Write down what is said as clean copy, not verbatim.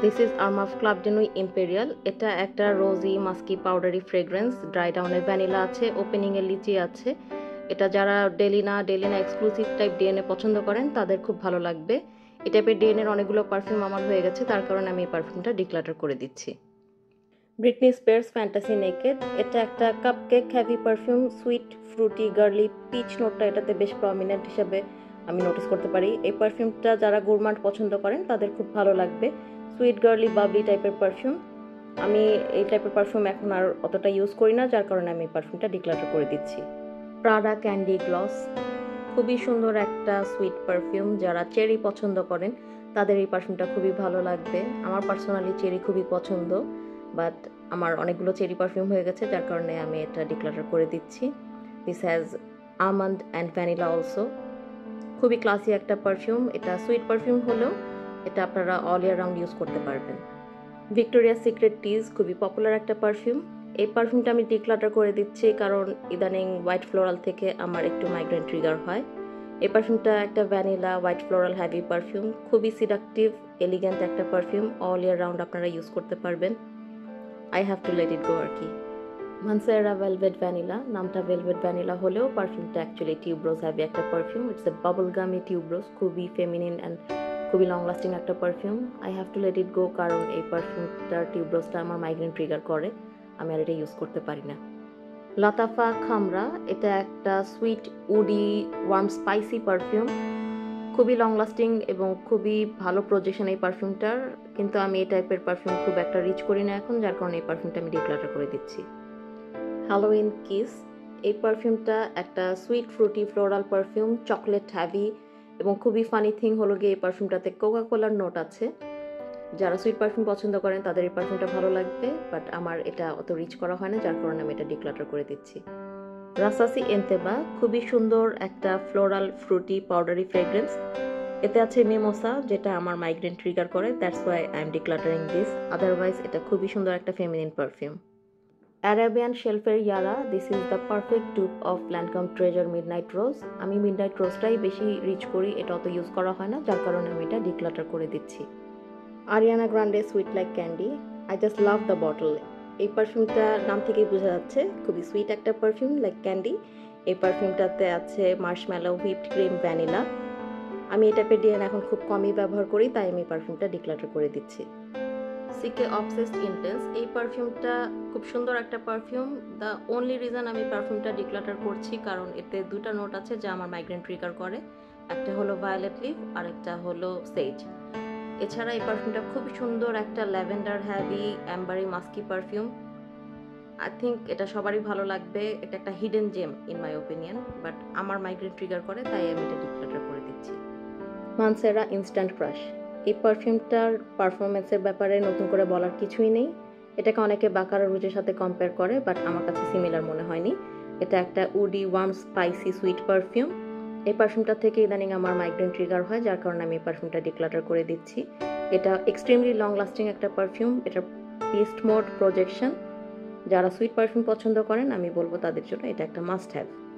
This is আর্মাফ club day নুই imperial. এটা একটা রোজি মাস্কি পাউডারি ফ্রেগ্রেন্স। ড্রাই ডাউনে ভ্যানিলা আছে, ওপেনিংয়ে লিচি আছে। এটা যারা ডেলিনা এক্সক্লুসিভ টাইপ ডিএনএ পছন্দ করেন তাদের খুব ভালো লাগবে। এই টাইপের ডিএনএর অনেকগুলো পারফিউম আমার হয়ে গেছে, তার কারণে আমি এই পারফিউমটা ডিক্লাটার করে দিচ্ছি। Britney Spears Fantasy naked. এটা একটা কাপকেক হ্যাভি পারফিউম। সুইট, ফ্রুটি, গার্লি, পিচ নোটটা এটাতে বেশ প্রমিনেন্ট হিসাবে আমি নোটিস করতে পারি। এই পারফিউমটা যারা গুরমান্ট পছন্দ করেন তাদের খুব ভালো লাগবে। সুইট, গার্লি, বাবলি টাইপের পারফিউম। আমি এই টাইপের পারফিউম এখন আর অতটা ইউজ করি না, যার কারণে আমি এই পারফিউমটা ডিক্লাটার করে দিচ্ছি। প্রাডা ক্যান্ডি গ্লস, খুবই সুন্দর একটা সুইট পারফিউম। যারা চেরি পছন্দ করেন তাদের এই পারফিউমটা খুবই ভালো লাগবে। আমার পার্সোনালি চেরি খুবই পছন্দ, বাট আমার অনেকগুলো চেরি পারফিউম হয়ে গেছে, যার কারণে আমি এটা ডিক্লাটার করে দিচ্ছি। This has almond and vanilla also. খুবই ক্লাসি একটা পারফিউম। এটা সুইট পারফিউম হলেও এটা আপনারা অল ইয়ার রাউন্ড ইউজ করতে পারবেন। ভিক্টোরিয়া সিক্রেট টিজ খুবই পপুলার একটা পারফিউম। এই পারফিউমটা আমি ডিক্লাটার করে দিচ্ছি কারণ ইদানিং হোয়াইট ফ্লোরাল থেকে আমার একটু মাইগ্রেন ট্রিগার হয়। এই পারফিউমটা একটা vanilla white floral heavy perfume. খুবই সিডাকটিভ, এলিগেন্ট একটা পারফিউম। অল ইয়ার রাউন্ড আপনারা ইউজ করতে পারবেন। I have to let it go আর কি। মানসেরা ভেলভেট ভ্যানিলা, নামটা ভেলভেট ভ্যানিলা হলেও পারফিউমটা অ্যাকচুয়ালি টিউব্রোস হ্যাভি একটা perfume. It's a bubble gummy tuberose, খুবই ফেমিনিন অ্যান্ড খুবই লং লাস্টিং একটা perfume. I have to let it go কারণ এই পারফিউমটার টিউব্রোসটা আমার মাইগ্রেন ট্রিগার করে, আমি আর এটা ইউজ করতে পারি না। লাতাফা খামরা, এটা একটা sweet woody warm spicy perfume. খুবই লং লাস্টিং এবং খুবই ভালো প্রজেকশন এই পারফিউমটার, কিন্তু আমি এই টাইপের পারফিউম খুব একটা রিচ করি না এখন, যার কারণে এই পারফিউমটা আমি ডিক্লাটার করে দিচ্ছি। হ্যালোউইন কিস, এই পারফিউমটা একটা sweet fruity floral perfume, chocolate heavy এবং খুবই ফানি থিং হলো গিয়ে এই পারফিউমটাতে কোকা কোলার নোট আছে। যারা সুইট পারফিউম পছন্দ করেন তাদের এই পারফিউমটা ভালো লাগবে, বাট আমার এটা অত রিচ করা হয় না, যার কারণে আমি এটা ডিক্লাটার করে দিচ্ছি। রাসাসি এন্তেবা, খুবই সুন্দর একটা ফ্লোরাল ফ্রুটি পাউডারি ফ্রেগ্রেন্স। এতে আছে মিমোসা, যেটা আমার মাইগ্রেন ট্রিগার করে, that's why I am decluttering this. Otherwise এটা খুবই সুন্দর একটা ফেমিনিন পারফিউম। অ্যারাবিয়ান শেলফের Yara, this is the perfect dupe of Lancome Tresor midnight rose. আমি মিডনাইট রোজটাই বেশি রিচ করি, এটা অত ইউজ করা হয় না, যার কারণে আমি এটা ডিক্লাটার করে দিচ্ছি। Ariana Grande sweet like candy, I just love the bottle. এই পারফিউমটা নাম থেকেই বোঝা যাচ্ছে খুবই সুইট একটা পারফিউম লাইক ক্যান্ডি। এই পারফিউমটাতে আছে মার্শম্যালো, হুইপড ক্রিম, ভ্যানিলা। আমি এই টাইপের ডিএন এখন খুব কমই ব্যবহার করি, তাই আমি পারফিউমটা ডিক্লাটার করে দিচ্ছি। সিকে অবসেসড ইন্টেন্স, এই পারফিউমটা খুব সুন্দর একটা পারফিউম। দ্য অনলি রিজন আমি পারফিউমটা ডিক্লাটার করছি কারণ এতে দুটা নোট আছে যা আমার মাইগ্রেন ট্রিগার করে। একটা হলো ভায়োলেট লিফ আর একটা হলো সেজ। এছাড়া এই পারফিউমটা খুব সুন্দর একটা lavender heavy ambery musky perfume. I think এটা সবারই ভালো লাগবে। এটা একটা hidden gem in my opinion, but আমার মাইগ্রেন ট্রিগার করে, তাই আমি এটা ডিক্লাটার করে দিচ্ছি। মানসেরা ইনস্ট্যান্ট ক্রাশ, এই পারফিউমটার পারফরমেন্সের ব্যাপারে নতুন করে বলার কিছুই নেই। এটাকে অনেকে বাকারা রুজের সাথে কম্পেয়ার করে, বাট আমার কাছে সিমিলার মনে হয়নি। এটা একটা woody warm spicy sweet perfume. এই পারফিউমটা থেকে ইদানিং আমার মাইগ্রেন ট্রিগার হয়, যার কারণে আমি এই পারফিউমটা ডিক্লাটার করে দিচ্ছি। এটা এক্সট্রিমলি লং লাস্টিং একটা পারফিউম। এটা পিস্ট মোড প্রজেকশন। যারা সুইট পারফিউম পছন্দ করেন আমি বলবো তাদের জন্য এটা একটা মাস্ট হ্যাভ।